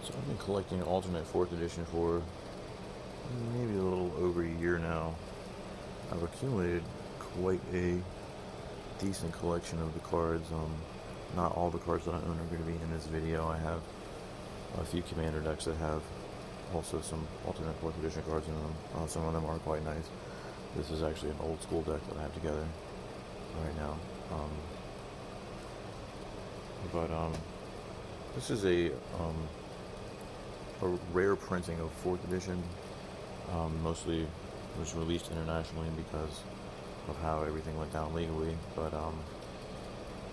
So I've been collecting alternate 4th edition for maybe a little over a year now. I've accumulated quite a decent collection of the cards. Not all the cards that I own are going to be in this video. I have a few commander decks that have also some alternate 4th edition cards in them. Some of them are quite nice. This is actually an old school deck that I have together right now. This is a rare printing of 4th edition. Mostly was released internationally because of how everything went down legally, but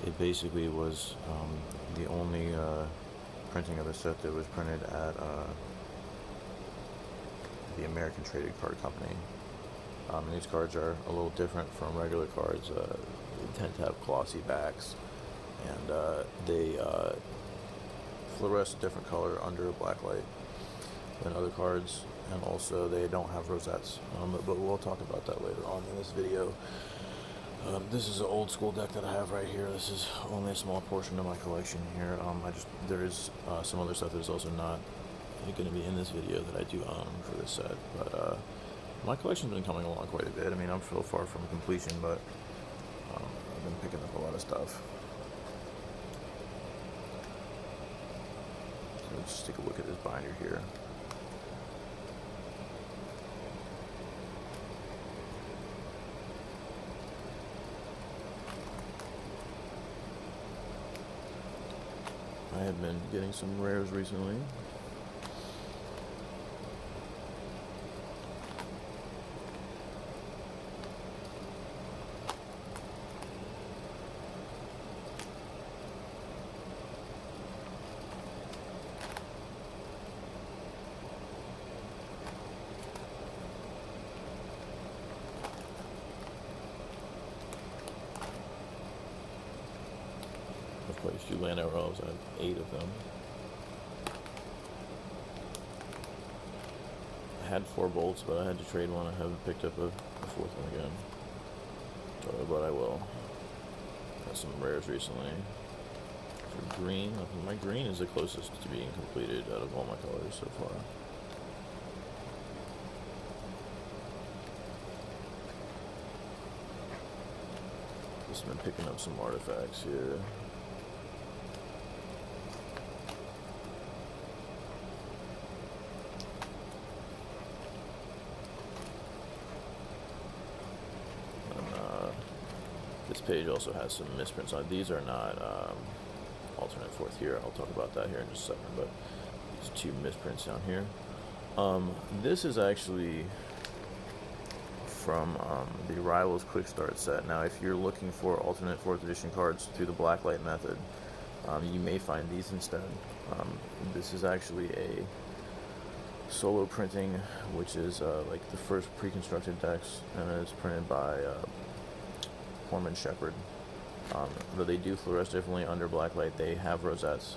it basically was the only printing of a set that was printed at the American Trading Card Company. These cards are a little different from regular cards. They tend to have glossy backs, and they fluoresce a different color under a black light than other cards, and also they don't have rosettes, but we'll talk about that later on in this video. This is an old school deck that I have right here. This is only a small portion of my collection here. There is some other stuff that is also not going to be in this video that I do own for this set, but my collection's been coming along quite a bit. I mean, I'm so far from completion, but I've been picking up a lot of stuff. So let's just take a look at this binder here. I have been getting some rares recently. I've played a few land arrows. I have 8 of them. I had 4 bolts, but I had to trade one. I haven't picked up a 4th one again. But I will. Got some rares recently. For green, I think my green is the closest to being completed out of all my colors so far. Just been picking up some artifacts here. This page also has some misprints on it. These are not alternate 4th here. I'll talk about that here in just a second, but there's 2 misprints down here. This is actually from the Rivals Quick Start set. Now, if you're looking for alternate 4th edition cards through the blacklight method, you may find these instead. This is actually a solo printing, which is like the first pre-constructed decks, and it's printed by Corman Shepherd. Though they do fluoresce differently under blacklight, they have rosettes.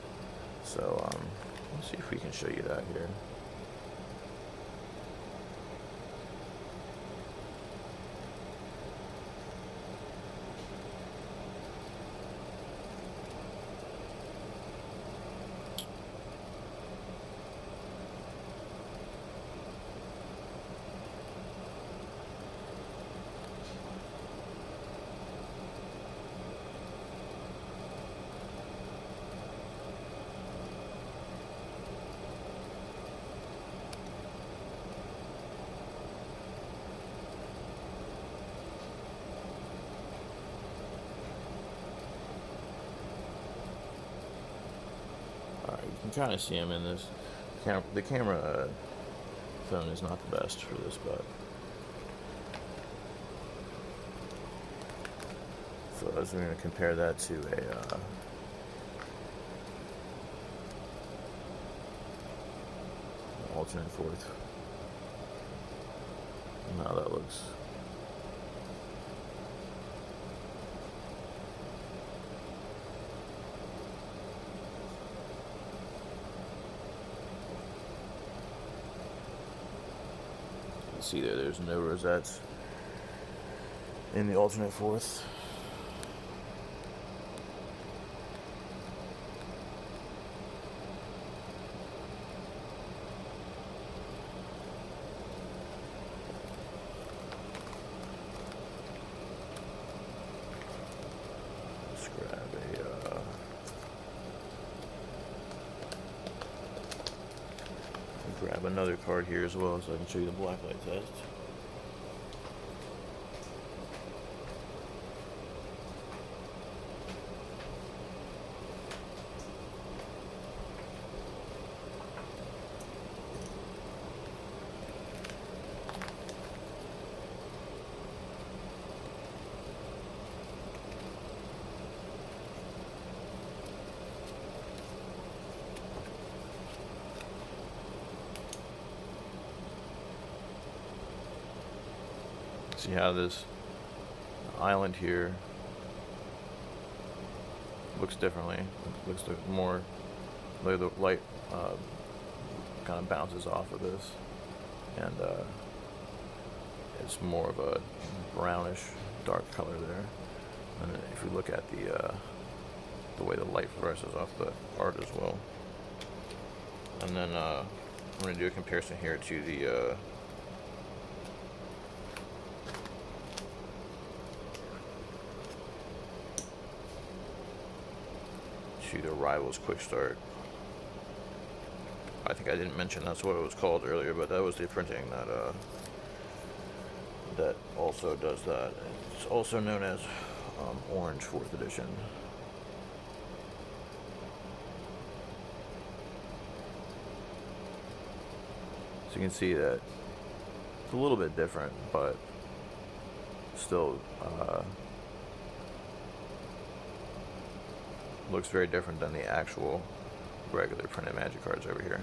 So let's see if we can show you that here. Alright, you can kind of see them in this. The camera phone is not the best for this, but so I was going to compare that to a alternate 4th. And how that looks. See there's no rosettes in the alternate 4th. grab another card here as well so I can show you the blacklight test. See how this island here looks differently. It looks more like the light kind of bounces off of this, and it's more of a brownish dark color there. And if you look at the way the light fluoresces off the art as well. And then I'm going to do a comparison here to the Rivals Quick Start. I think I didn't mention that's what it was called earlier, but that was the printing that also does that. It's also known as Orange 4th Edition. So you can see that it's a little bit different, but still looks very different than the actual regular printed Magic cards over here.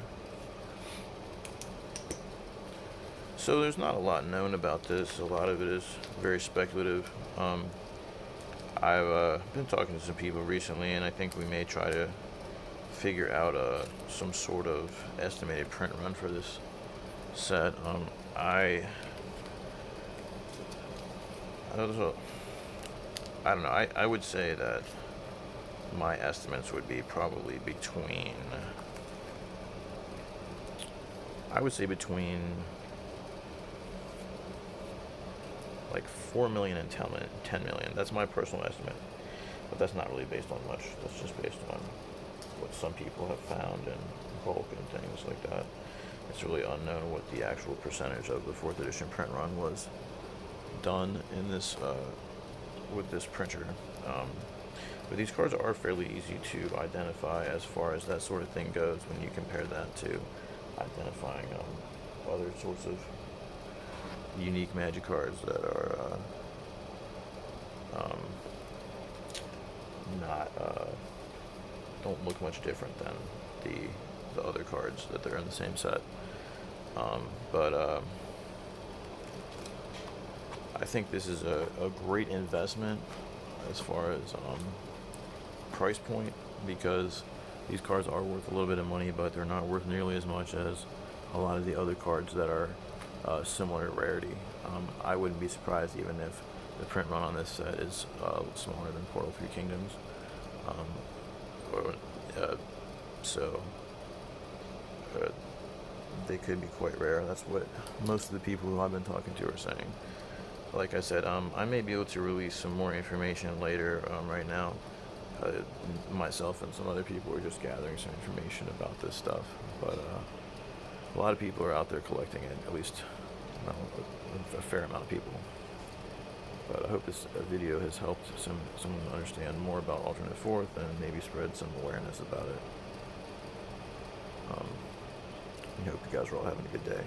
So there's not a lot known about this. A lot of it is very speculative. I've been talking to some people recently, and I think we may try to figure out some sort of estimated print run for this set. I don't know. I would say that my estimates would be probably between, like 4 million and 10 million. That's my personal estimate, but that's not really based on much. That's just based on what some people have found in bulk and things like that. It's really unknown what the actual percentage of the 4th edition print run was done in this with this printer. But these cards are fairly easy to identify as far as that sort of thing goes when you compare that to identifying other sorts of unique Magic cards that are don't look much different than the other cards that they're in the same set. But I think this is a great investment as far as price point, because these cards are worth a little bit of money, but they're not worth nearly as much as a lot of the other cards that are similar rarity. I wouldn't be surprised even if the print run on this set is smaller than Portal 3 Kingdoms. They could be quite rare. That's what most of the people who I've been talking to are saying. Like I said, I may be able to release some more information later. Right now, myself and some other people are just gathering some information about this stuff. But a lot of people are out there collecting it, at least a fair amount of people. But I hope this video has helped someone understand more about Alternate Fourth and maybe spread some awareness about it. I hope you guys are all having a good day.